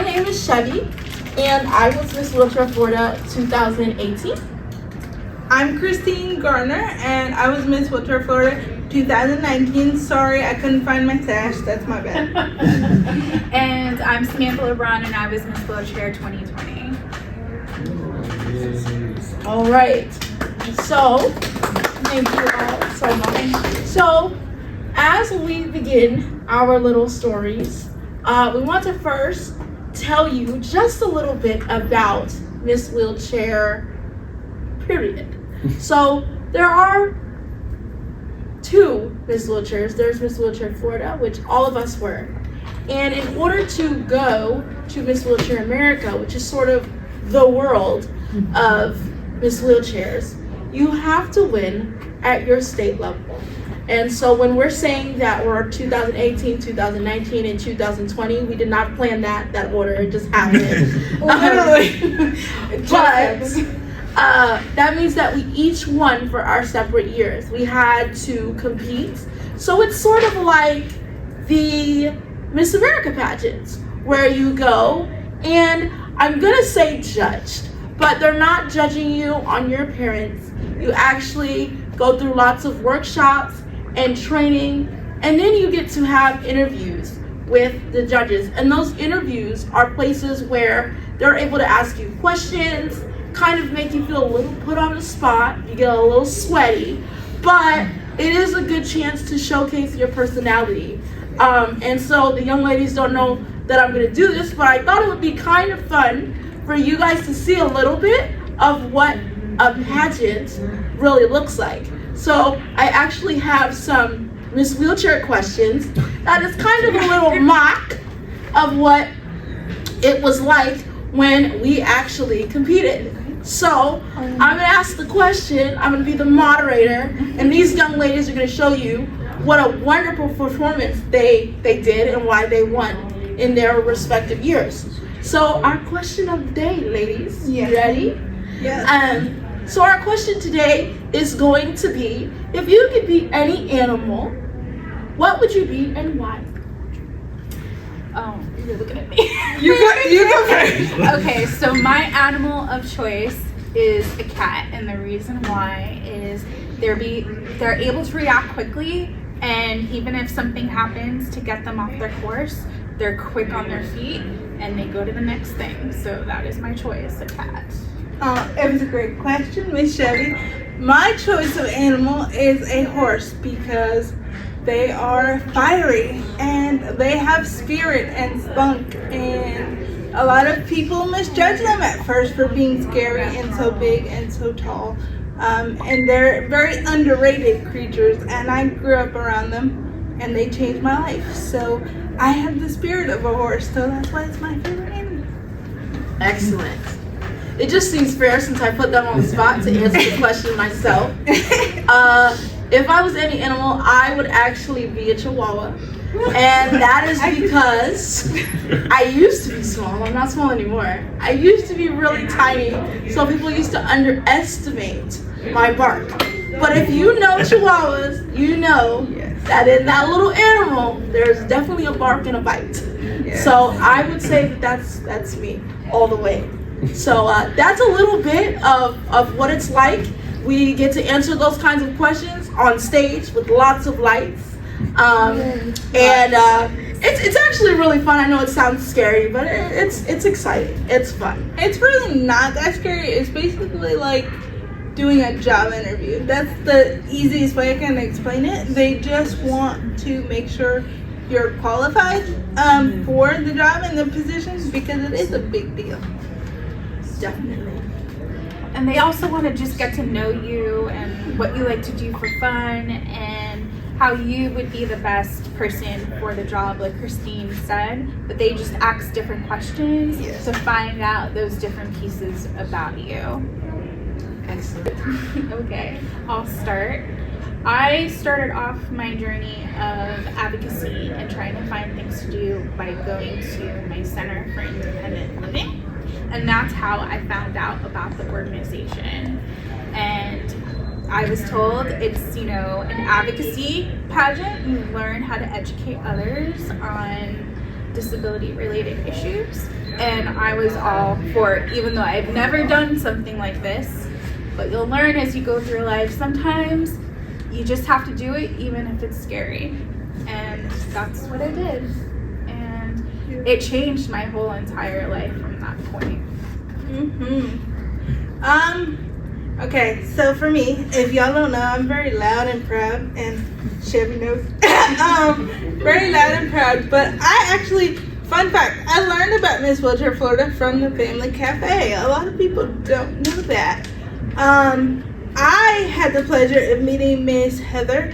name is Chevy, and I was Miss Wheelchair Florida 2018. I'm Christine Garner, and I was Miss Wheelchair Florida 2019. Sorry, I couldn't find my sash. That's my bad. And I'm Samantha LeBron, and I was Miss Wheelchair 2020. All right. So, thank you all so much. So, as we begin our little stories, we want to first tell you just a little bit about Miss Wheelchair, period. So, there are two Miss Wheelchairs. There's Miss Wheelchair Florida, which all of us were. And in order to go to Miss Wheelchair America, which is sort of the world of Miss Wheelchairs, you have to win at your state level. And so when we're saying that we're 2018, 2019, and 2020, we did not plan that order. It just happened. Literally. That means that we each won for our separate years. We had to compete. So it's sort of like the Miss America pageants, where you go and I'm gonna say judged, but they're not judging you on your appearance. You actually go through lots of workshops and training, and then you get to have interviews with the judges. And those interviews are places where they're able to ask you questions, kind of make you feel a little put on the spot. You get a little sweaty, but it is a good chance to showcase your personality. And so the young ladies don't know that I'm gonna do this, but I thought it would be kind of fun for you guys to see a little bit of what a pageant really looks like. So I actually have some Miss Wheelchair questions that is kind of a little mock of what it was like when we actually competed. So I'm gonna ask the question, I'm gonna be the moderator, and these young ladies are gonna show you what a wonderful performance they did and why they won in their respective years. So our question of the day, ladies, you ready? Yes. So our question today is going to be, if you could be any animal, what would you be and why? Oh, you're looking at me. You go first. Okay, so my animal of choice is a cat, and the reason why is they're able to react quickly, and even if something happens to get them off their course, they're quick on their feet and they go to the next thing. So that is my choice, a cat. It was a great question, Miss Chevy. My choice of animal is a horse because they are fiery and they have spirit and spunk, and a lot of people misjudge them at first for being scary and so big and so tall. And they're very underrated creatures, and I grew up around them and they changed my life. So I have the spirit of a horse, so that's why it's my favorite animal. Excellent. It just seems fair since I put them on the spot to answer the question myself. If I was any animal, I would actually be a chihuahua. And that is because I used to be small. I'm not small anymore. I used to be really tiny, so people used to underestimate my bark. But if you know chihuahuas, you know that in that little animal, there's definitely a bark and a bite. Yes. So I would say that that's me all the way. So that's a little bit of what it's like. We get to answer those kinds of questions on stage with lots of lights. And it's actually really fun. I know it sounds scary, but it's exciting. It's fun. It's really not that scary. It's basically like doing a job interview. That's the easiest way I can explain it. They just want to make sure you're qualified for the job and the position, because it is a big deal. Definitely. And they also want to just get to know you and what you like to do for fun and how you would be the best person for the job, like Christine said. But they just ask different questions to find out those different pieces about you. Excellent. Okay, I'll start. I started off my journey of advocacy and trying to find things to do by going to my Center for Independent Living. And that's how I found out about the organization. And I was told it's, an advocacy pageant. You learn how to educate others on disability related issues. and I was all for it, even though I've never done something like this. But you'll learn as you go through life. Sometimes you just have to do it, even if it's scary. And that's what I did. And it changed my whole entire life from that point. Okay, so for me, if y'all don't know, I'm very loud and proud, and Chevy knows. Very loud and proud, but I actually, fun fact, I learned about Ms. Wheelchair Florida from the Family Cafe. A lot of people don't know that. I had the pleasure of meeting Miss Heather.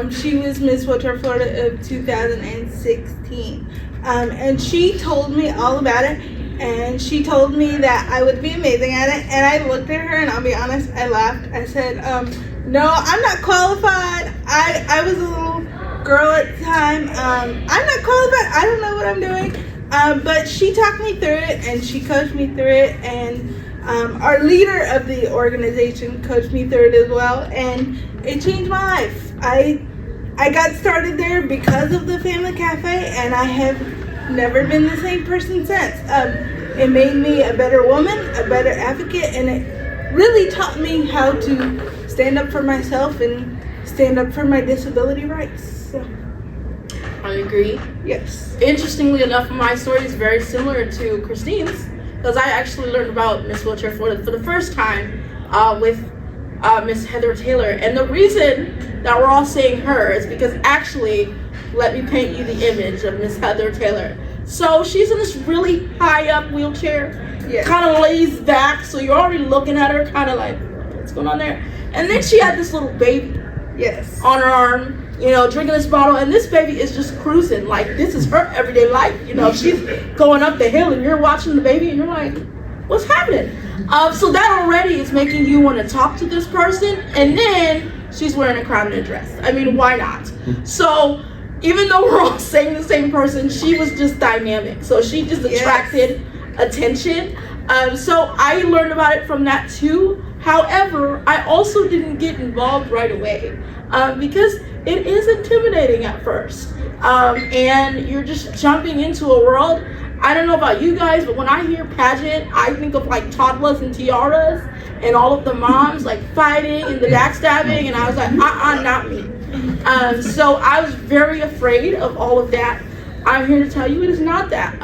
She was Miss Wheelchair Florida of 2016. And she told me all about it, and she told me that I would be amazing at it, and I looked at her, and I'll be honest, I laughed. I said, no, I'm not qualified. I was a little girl at the time. I'm not qualified. I don't know what I'm doing. But she talked me through it, and she coached me through it, and our leader of the organization coached me through it as well, and it changed my life. I got started there because of the Family Cafe, and I have never been the same person since. It made me a better woman, a better advocate, and it really taught me how to stand up for myself and stand up for my disability rights. So. I agree. Yes. Interestingly enough, my story is very similar to Christine's, because I actually learned about Ms. Wheelchair Florida for the first time with Miss Heather Taylor. And the reason that we're all saying her is because actually, let me paint you the image of Miss Heather Taylor. So she's in this really high up wheelchair, kind of lays back, so you're already looking at her kind of like, what's going on there? And then she had this little baby on her arm, you know, drinking this bottle, and this baby is just cruising. Like, this is her everyday life. You know, she's going up the hill, and you're watching the baby, and you're like, what's happening? So that already is making you want to talk to this person, and then she's wearing a crown and a dress. I mean, why not? So even though we're all saying the same person, she was just dynamic. So she just attracted attention. So I learned about it from that too. However, I also didn't get involved right away because it is intimidating at first. And you're just jumping into a world. I don't know about you guys, but when I hear pageant, I think of like toddlers and tiaras and all of the moms like fighting and the backstabbing, and I was like, not me. So I was very afraid of all of that. I'm here to tell you it is not that.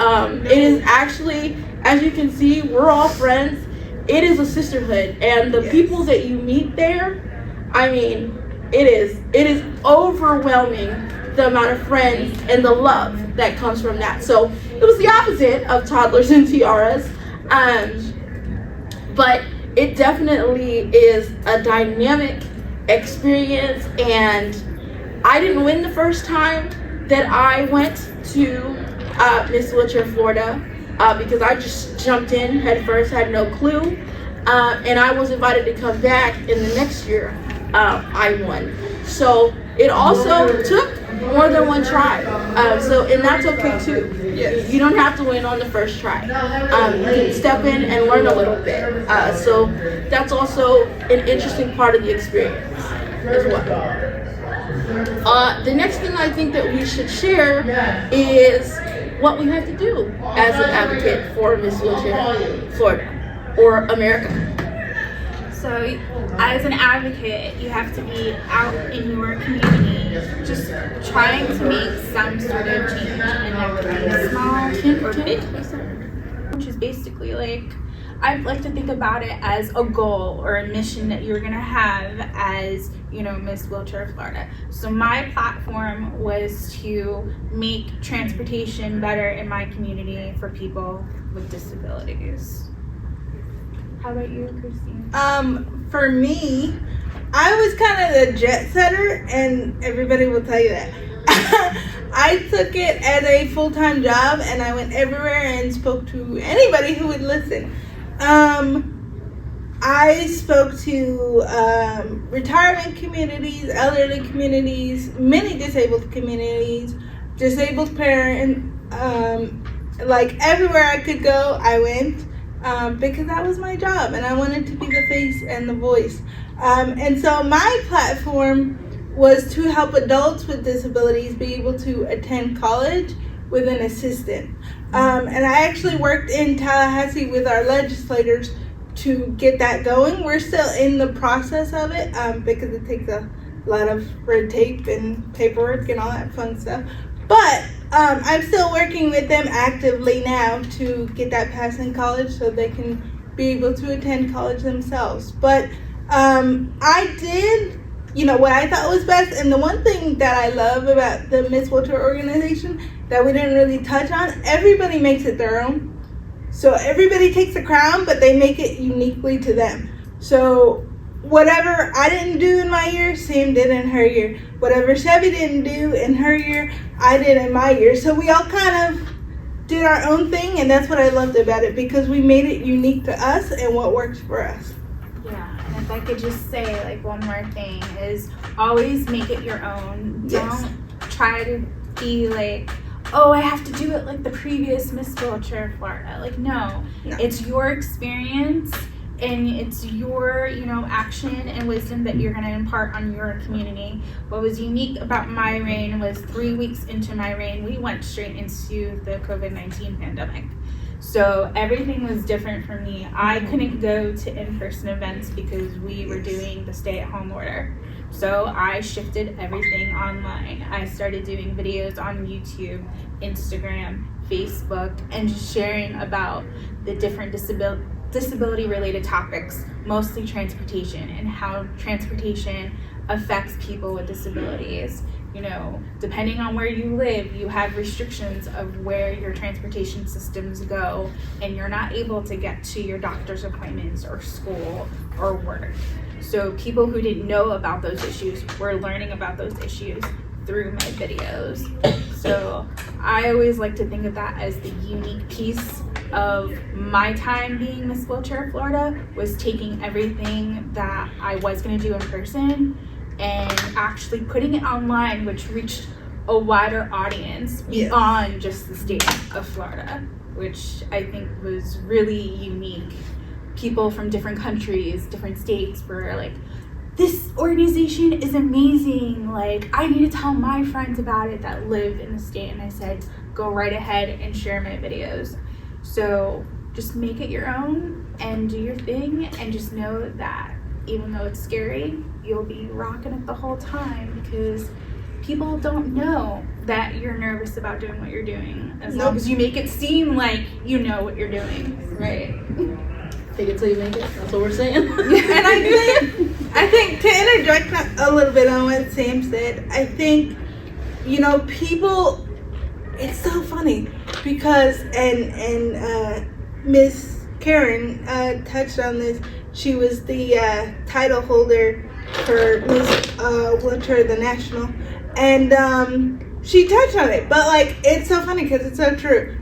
It is actually, as you can see, we're all friends. It is a sisterhood, and the people that you meet there, I mean, it is overwhelming, the amount of friends and the love that comes from that. So it was the opposite of toddlers and tiaras, but it definitely is a dynamic experience. And I didn't win the first time that I went to Ms. Wheelchair Florida because I just jumped in head first, had no clue, and I was invited to come back in the next year. I won. So it also took more than one try. And that's okay too. You don't have to win on the first try. You can step in and learn a little bit. So that's also an interesting part of the experience as well. The next thing I think that we should share is what we have to do as an advocate for Ms. Wheelchair Florida or America. So as an advocate, you have to be out in your community just trying to make some sort of change in their small or big, which is basically like, I like to think about it as a goal or a mission that you're gonna have as, you know, Ms. Wheelchair Florida. So my platform was to make transportation better in my community for people with disabilities. How about you, Christine? For me, I was kind of the jet setter, and everybody will tell you that. I took it as a full-time job, and I went everywhere and spoke to anybody who would listen. I spoke to retirement communities, elderly communities, many disabled communities, disabled parents, like everywhere I could go, I went. Because that was my job, and I wanted to be the face and the voice. And so my platform was to help adults with disabilities be able to attend college with an assistant. And I actually worked in Tallahassee with our legislators to get that going. We're still in the process of it because it takes a lot of red tape and paperwork and all that fun stuff. But I'm still working with them actively now to get that passed in college so they can be able to attend college themselves. But I did, what I thought was best, and the one thing that I love about the Ms.wheelchair organization that we didn't really touch on, everybody makes it their own. So everybody takes the crown, but they make it uniquely to them. So whatever I didn't do in my year, Sam did in her year. Whatever Chevy didn't do in her year, I did in my year. So we all kind of did our own thing, and that's what I loved about it, because we made it unique to us and what works for us. Yeah, and if I could just say like one more thing is always make it your own. Yes. Don't try to be like, oh, I have to do it like the previous Miss Wheelchair Florida. Like, no. It's your experience and it's your, action and wisdom that you're going to impart on your community. What was unique about my reign was 3 weeks into my reign, we went straight into the COVID-19 pandemic. So everything was different for me. I couldn't go to in-person events because we were doing the stay-at-home order. So I shifted everything online. I started doing videos on YouTube, Instagram, Facebook, and just sharing about the different disability-related topics, mostly transportation, and how transportation affects people with disabilities. Depending on where you live, you have restrictions of where your transportation systems go, and you're not able to get to your doctor's appointments or school or work. So people who didn't know about those issues were learning about those issues through my videos. So I always like to think of that as the unique piece of my time being Miss Wheelchair Florida, was taking everything that I was going to do in person and actually putting it online, which reached a wider audience beyond just the state of Florida, which I think was really unique. People from different countries, different states were like, this organization is amazing. Like, I need to tell my friends about it that live in the state. And I said, go right ahead and share my videos. So just make it your own and do your thing, and just know that even though it's scary, you'll be rocking it the whole time, because people don't know that you're nervous about doing what you're doing, as long as you make it seem like you know what you're doing. Right. Take it till you make it. That's what we're saying. And I think to interject a little bit on what Sam said, I think, people, it's so funny because, and Miss Karen touched on this. She was the title holder for Miss Wheelchair the National, and she touched on it. But it's so funny because it's so true.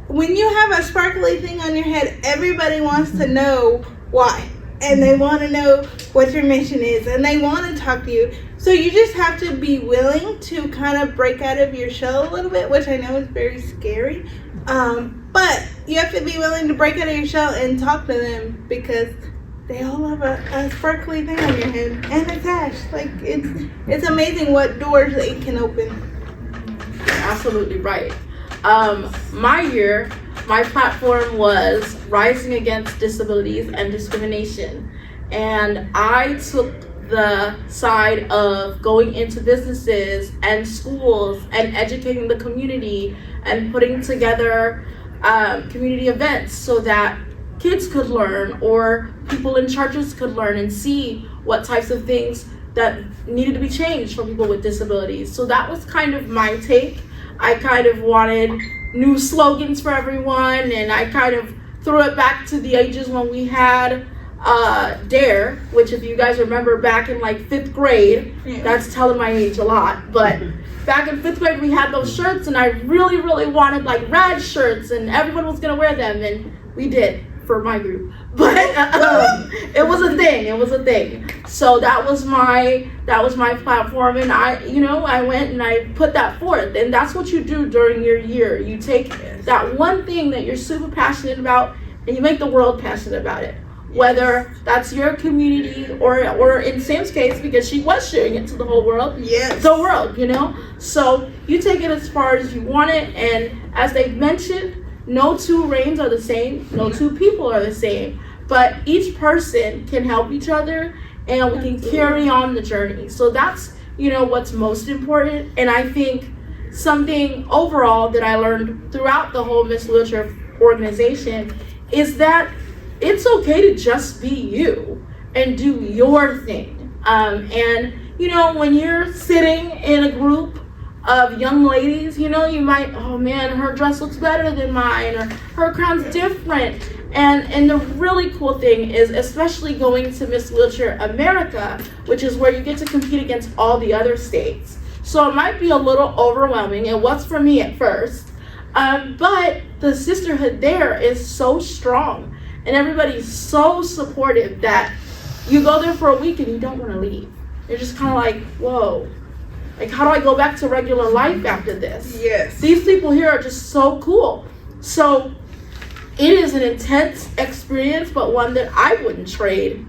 When you have a sparkly thing on your head, everybody wants to know why, and they want to know what your mission is, and they want to talk to you. So you just have to be willing to kind of break out of your shell a little bit, which I know is very scary. But you have to be willing to break out of your shell and talk to them, because they all have a sparkly thing on your head and a sash. It's amazing what doors they can open. Absolutely right. My year, my platform was Rising Against Disabilities and Discrimination. And I took the side of going into businesses and schools and educating the community and putting together community events so that kids could learn, or people in churches could learn and see what types of things that needed to be changed for people with disabilities. So that was kind of my take. I kind of wanted new slogans for everyone, and I kind of threw it back to the ages when we had DARE, which if you guys remember back in 5th grade, that's telling my age a lot, but back in 5th grade we had those shirts, and I really, really wanted rad shirts, and everyone was gonna wear them, and we did for my group, but it was a thing. So that was my platform, and I went and I put that forth, and that's what you do during your year. You take that one thing that you're super passionate about, and you make the world passionate about it. whether that's your community or in Sam's case, because she was sharing it to the whole world. Yes. The world, you know? So you take it as far as you want it, and as they've mentioned, no two reigns are the same, no two people are the same, but each person can help each other, and we can carry on the journey. So that's, you know, what's most important. And I think something overall that I learned throughout the whole Ms. Wheelchair organization is that it's okay to just be you and do your thing. And, you know, when you're sitting in a group of young ladies, you know, you might, oh man, her dress looks better than mine, or her crown's different. And the really cool thing is, especially going to Ms. Wheelchair America, which is where you get to compete against all the other states. So it might be a little overwhelming. It was for me at first. But the sisterhood there is so strong, and everybody's so supportive that you go there for a week and you don't want to leave. You're just kind of like, whoa, like, how do I go back to regular life after this? Yes. These people here are just so cool. So it is an intense experience, but one that I wouldn't trade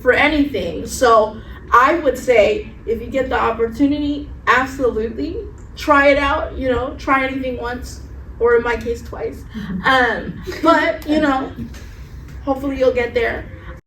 for anything. So I would say, if you get the opportunity, absolutely try it out. You know, try anything once, or in my case, twice. But, you know, hopefully you'll get there.